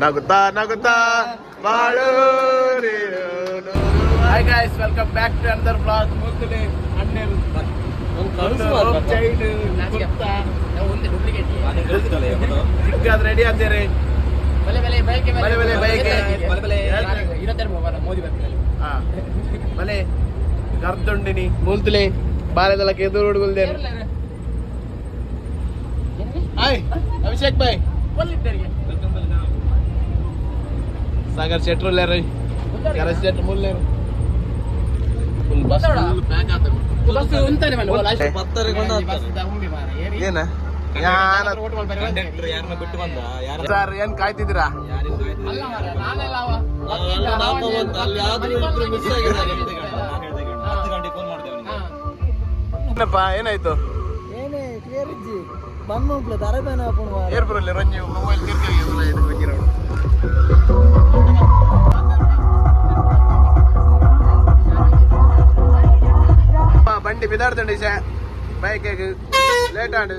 ನಗುತ್ತಾ ನಗುತ್ತಾ ಬಾಳು. Hi guys, welcome back to another vlog. ಮೊದಲೇ ಅಣ್ಣರು ಚಿಕ್ಕ ರೆಡಿ ಅಂತೀರಿ. ಮಲೆ ಕರ್ದುಂಡಿನಿ ಮೂಲ್ತಲೆ ಬಾಲೆದಲಕ್ಕೆ ಎದುರು ಹುಡುಗಲ್ದೇನು. ಹಾಯ್ ಅಭಿಷೇಕ್ ಬಾಯ್, ಸಾಗರ್ ಶೆಟ್ರು ಲೇರಿ, ಕರಸ್ ಶೆಟ್ರು ಮುಲ್ಲೇರು. ಏನ ಸರ್, ಏನ್ ಕಾಯ್ತಿದ್ದೀರಾ? ಏನಪ್ಪಾ ಏನಾಯ್ತು? ಏರ್ಪುರಲ್ಲಿ ರಂಜಿ ಮೊಬೈಲ್ ಬಂಡಿ ಬಿದಾಡ್ತಂಡಿ ಬೈಕ್ ಲೇಟ್ ಆಡು.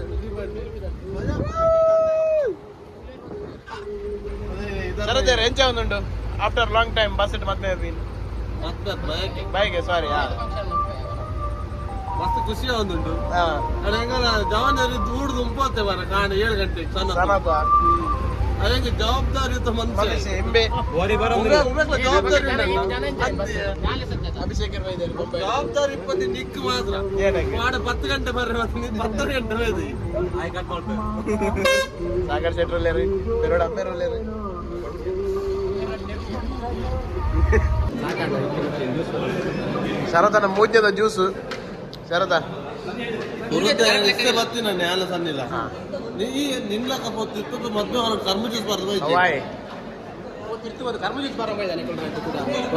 ಸರದೇರ ಎಂಚ ಒಂದುಂಟು ಆಫ್ಟರ್ ಲಾಂಗ್ ಟೈಮ್ ಬಸ್ ಇಟ್ಟು ಮತ್ತೆ ಬೈಕ್ ಸಾರಿ ಮಸ್ತ್ ಖುಷಿ ಒಂದುಂಟು. ಜವಾನ್ ದೂಡ್ ದುಂಪತ್ತೆ ಬರ ಕಾಣ 7 ಗಂಟೆಗೆ ಅದಂಗೆ ಜವಾಬ್ದಾರಿಯುತ ಮನುಷ್ಯ ಎಂಬೆ ಜವಾಬ್ದಾರಿ ಇಪ್ಪತ್ತು ನಿಕ್ಕು ಮಾತ್ರ ಮಾಡ 10 ಗಂಟೆ ಬರ್ರಿ 10 ಗಂಟೆ ಬೇದಿ ಸಾಗರ್ ಶೆಟ್ರಲ್ಲೇರಿ ಪೆರೋಡ್ ಅಮ್ಮೇರಲ್ಲೇರಿ ಶರತನ ಮೂಜ್ಯದ ಜ್ಯೂಸು ಶರತ ಬರ್ತೀನಿ ನ್ಯಾಲ ಸನ್ನಿಲ್ಲ ನಿನ್ನ ಕಪ್ಪತ್ತು ಮದ್ವೆ ಅವ್ರ ಕರ್ಮ ಜ್ಯೂಸ್ ಬರ್ತದೆ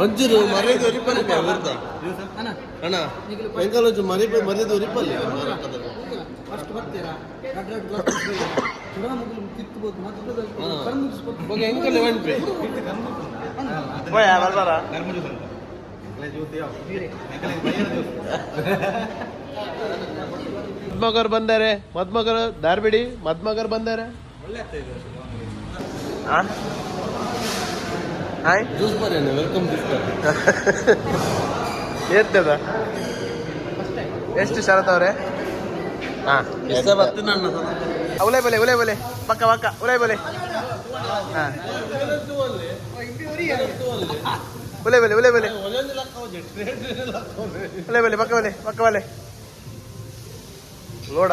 ಒಂಚೂರು ಮರ್ಯಾದೆ ಒರಿಪಲ್ಲಿ ಅಣ್ಣ ಬೆಂಗಾಲ್ ಒಂಚೂರು ಮರ್ಯಾದೆ ಒರಿಪಲ್ಲಿ ಹೆಂಗಲ್ಲ ಹೊಂಟ್ರಿ ಮದ್ಮಗರು ಬಂದಾರೆ, ಮದ್ಮಗರು ದಾರ್ಬಿಡಿ ಮದ್ಮಗರು ಬಂದಾರೆ. ಏರ್ತದ ಎಷ್ಟು ಶರತ್ ಅವ್ರೆ? ಉಲೇ ಬಲೆ ಉಲೇ ಬಲೆ ಪಕ್ಕ ಪಕ್ಕ ಉಲೇ ಬಲೆ ಉಲೇ ಬಲೆ ಉಲೇ ಬಲೆ ಉಲೇ ಬಲೆ ಪಕ್ಕ ಬಲೆ ಪಕ್ಕ ಬಲೆ ಲೋಡ್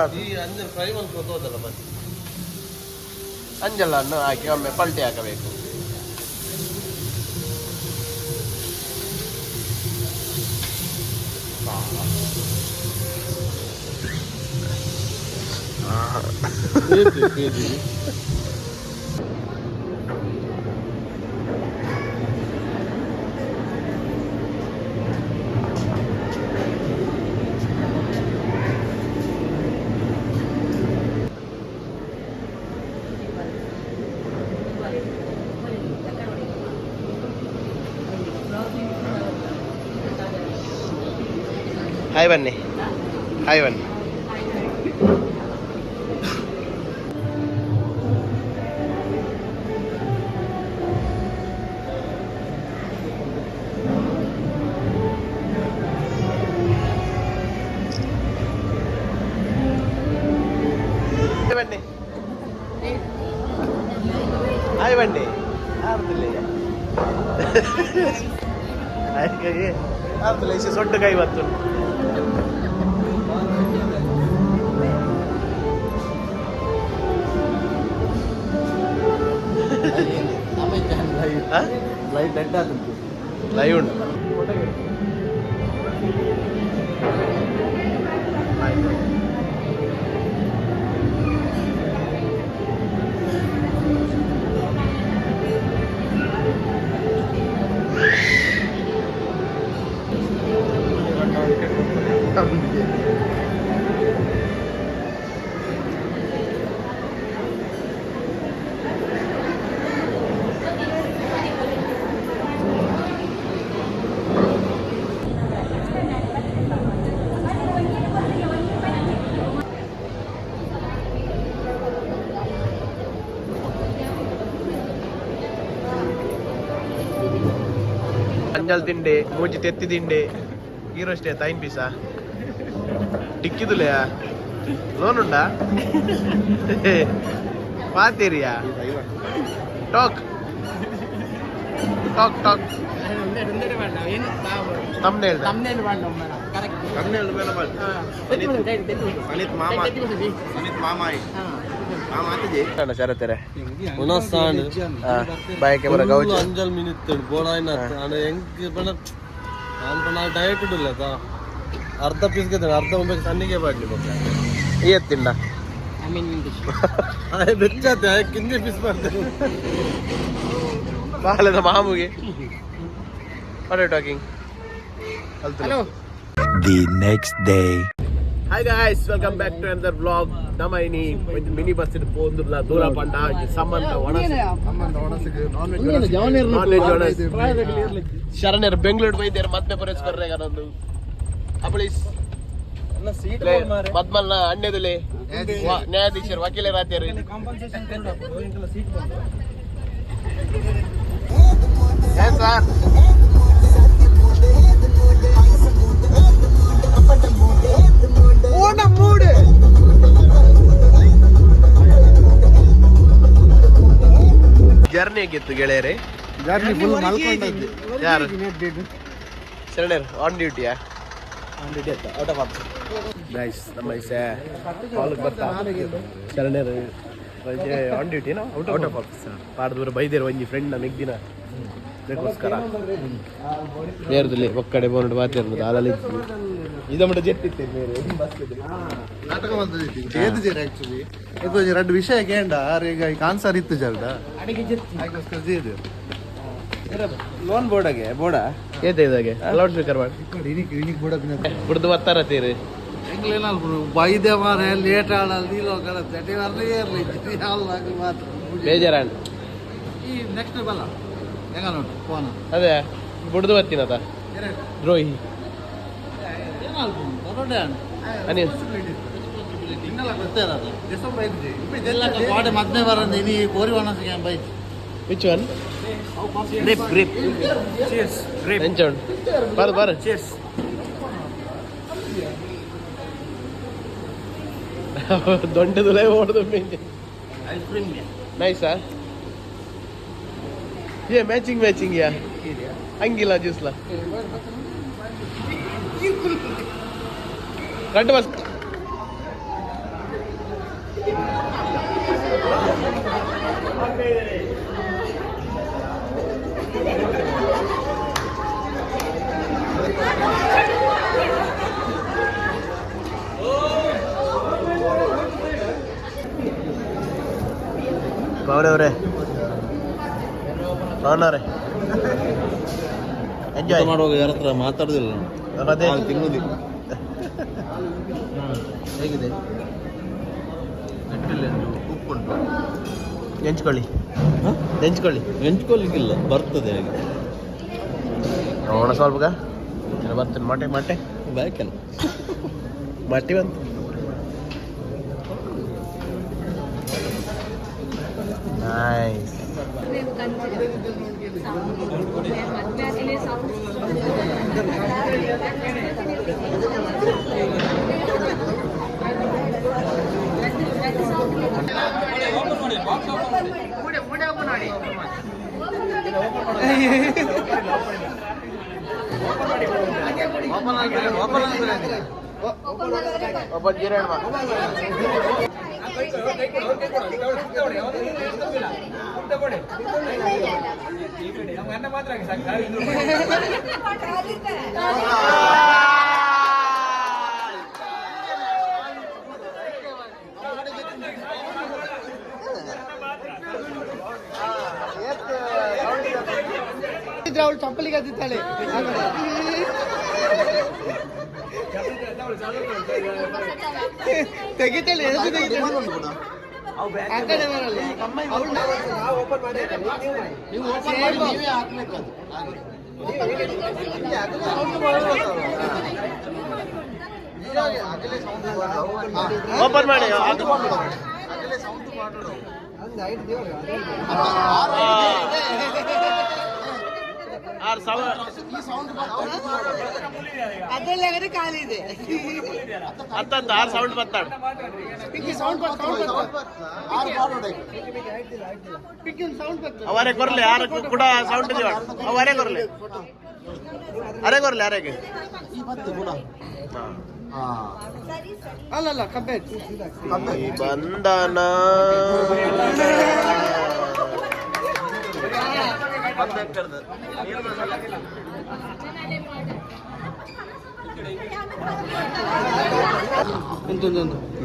ಅಂಜಲ್ಲ ಹಣ್ಣು ಹಾಕಿ ಒಮ್ಮೆ ಪಲ್ಟಿ ಹಾಕಬೇಕು. ಹಾಯ್ ಬನ್ನಿ, ಹಾಯ್ ಬನ್ನಿ. ಬನ್ನಿ ಹಾಯ್ ಬನ್ನಿ ಆರ್ತಿಲ್ಲ ಇಷ್ಟು ಸೊಡ್ಡ ಕೈ ಇವತ್ತು. ಲೈಟ್ ಅಡ್ಡ ಲೈವ್ ಉಂಟು ಮಂಜಲ್ ತಿಂಡೆ ಮೂಜಿ ತೆತ್ತಿ ತಿಂಡೆ ಹೀರೋ ಸ್ಟೇ ತೈನ್ ಪೀಸಾ ಟಿಕ್ಕಿದುಲೆಯಾ ಲೋನ್ ಉಂಡಾ ಪಾತೀರಿಯಾ ಟಾಕ್ ಟಾಕ್ ಟಾಕ್ ತಮ್ನೇಲ್ ಶರತ್ತಾರೆ ಬಾಯಕ್ಕೆ ಬರ ಗೌಜಿ ಅಂಜಲ್ ಮಿನಿಟ್ ಬೋಡಾಯ್ನ ಹೆಂಗ್ ಬಣ್ಣ ಡಯಟ್ ಇಡಲ್ಲ ಅರ್ಧ ಪೀಸ್ಗೆ ಅರ್ಧ ಒಂಬತ್ತು ಸಣ್ಣಿಗೆ ಬಾಡ್ಲಿ ಈ ಎತ್ತಿಂಡ ಬೆಚ್ಚತ್ತೆ ಕಿಂದೆ ಪೀಸ್ ಮಾಡ್ತೇನೆ ಬಾಲದ ಮಾಮೂಗೆ what are talking Hello. The next day. Hi guys, welcome back to another vlog. Namaini mini bus it pondula dura panda samanta ಶರಣರ್ ಬೆಂಗಳೂರು ಬೈದೇರ್ ಮತ್ತೆ ಪರೇಸ್ ಬರ್ರೆ ಗನೊಂದು ಅಪಳಿಸ್ ಮದ್ಮಲ್ನ ಅಣ್ಣೆದುಲೆ ನ್ಯಾಯಾಧೀಶರು ವಕೀಲರಾತ್ಯರು ಏನ್ ಸರ್ ಜರ್ನಿ ಹೇಗಿತ್ತು ಗೆಳೆಯರೇ? ಜರ್ನಿ ಫುಲ್ ಮಲ್ಕೊಂಡದ್ದು. ಯಾರು ಶರಣರ್ ಆನ್ ಡ್ಯೂಟಿಯಾ? ಔಟ್ ಆಫ್ ಆಫೀಸ್ ಗೈಸ್ ನಮ್ಮ ಕಾಲಿಗೆ ಬರ್ತಾ ಶರಣರ್ ಆನ್ ಡ್ಯೂಟಿನೋ ಔಟ್ ಆಫ್ ಆಫೀಸ್ ಪಾಡ್ದೂರ ಬೈದೇರು ಒಂಜಿ ಫ್ರೆಂಡ್ ನ ಮೆಗ್ದಿನ ಅದಕ್ಕೋಸ್ಕರ ಬೇರೆದಲ್ಲಿ ಒಕ್ಕಡೆ ಬೋರ್ಡ್ ಮಾತಾಡ್ಬೋದು ಅಲ್ಲಲ್ಲಿ ಇದಮ್ಮಟ ಜೆಟ್ಟಿತ್ತೆ ಬೇರೆ ನಾಟಕ ಬಂದಿತ್ತು ಏದು ಜರ ಆಕ್ಚುಲಿ ಇದು ಎರಡು ವಿಷಯ ಕೇಂಡ ಈಗ ಕಾನ್ಸರ್ ಇತ್ತು ಜಲ್ದ ಅದಕ್ಕೋಸ್ಕರ ಜೇದು ಲೋನ್ ಬೋರ್ಡಾಗೆ ಬೋರ್ಡ ಏತ ಇದಾಗೆ ಲೌಡ್ ಸ್ಪೀಕರ್ ಮಾಡಿ ಇನಿಕ್ ಬೋಡ ಬಿಡ್ದು ಬರ್ತಾರ ತೀರಿ ಬೈದೆ ಮಾರ ಲೇಟ್ ಆಡಲ್ಲ ನೀಲೋ ಕಡ ತಟಿ ಬರ್ಲಿ ಇರ್ಲಿ ಹಾಲ್ ಮಾತ್ರ ಬೇಜಾರಾಣ್ ಈ ನೆಕ್ಸ್ಟ್ ಬಲ್ಲ ಹೆಂಗ ನೋಡು ಫೋನ್ ಅದೇ ಬಿಡ್ದು ಬರ್ತೀನದ ದ್ರೋಹಿ ಅನಿಲ್ ಮದ್ನೆ ಬರಂದ ಇನಿ ಕೋರಿ ಒಣಸಿಗೆ by which one grip grip ಎಂಚೋಣ್ ಬಾರು ಬಾರು ದೊಡ್ಡದುಲೇ ಓಡ್ದು ಐಸ್ ಕ್ರೀಮ್ ನೈಸಾ ಏ ಮ್ಯಾಚಿಂಗ್ ಮ್ಯಾಚಿಂಗ್ ಯಾ ಹಂಗಿಲ್ಲ ಜ್ಯೂಸ್ಲ ಕಟ್ಟು ಬಸ್ ಗೌರವ್ರೆ ಅವನವ್ರೆ ಎಂಜಾಯ್ ಮಾಡುವಾಗ ಯಾರ ಹತ್ರ ಮಾತಾಡುದಿಲ್ಲ ಅದೇ ತಿನ್ನುದಿ ಹೇಗಿದೆ ಉಪ್ಪುಂಟು ನೆಂಚ್ಕೊಳ್ಳಿ ನೆಂಚ್ಕೊಳ್ಳಿ ನೆಂಚ್ಕೊಳ್ಲಿಕ್ಕಿಲ್ಲ ಬರ್ತದೆ ಹಾಗೆ ನೋಡ ಸ್ವಲ್ಪ ಬರ್ತೇನೆ ಮೊಟ್ಟೆ ಮೊಟ್ಟೆ ಬಾಯ್ಕಲ್ಲ ಮಟ್ಟಿ ಬಂತು ನೈಸ್ ಒಬ್ಬ ಜೀರಣ್ಣ ಅವಳು ಚಪ್ಪಲಿಗೆ ಹತ್ತಿತ್ತಾಳೆ ತೆಗಿತಾಳೆ ಆ ಕಡೆ ಬರಲ್ಲ ಓಪನ್ ಮಾಡಿ ಅದ್ರಲ್ಲಿ ಖಾಲಿ ಇದೆ ಅತ್ತಂತ 6 ಸೌಂಡ್ ಬರ್ತಾಳೆ ಅವರೇ ಕೊರ್ಲಿ ಯಾರು ಕೂಡ ಸೌಂಡ್ ಅವರೇ ಕೊರ್ಲಿ ಯಾರಿಗೆ ಅಲ್ಲಲ್ಲ ಕಬ್ಬೆ ಈ ಬಂಧನ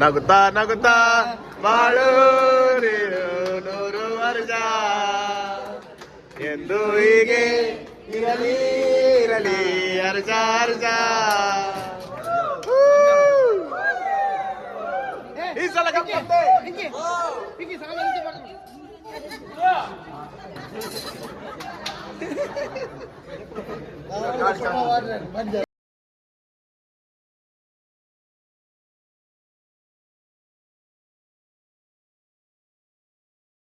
ನಗುತ್ತಾ ನಗುತ್ತಾ ಬಾಳು ನೀನು 100 ವರ್ಷ ಎಂದು ಹೀಗೆ ಇರಲಿ ಇರಲಿ ಅರ್ಜ ಅರ್ಜ ಈ ಸಲ ಕಪ್ಪತ್ತೆ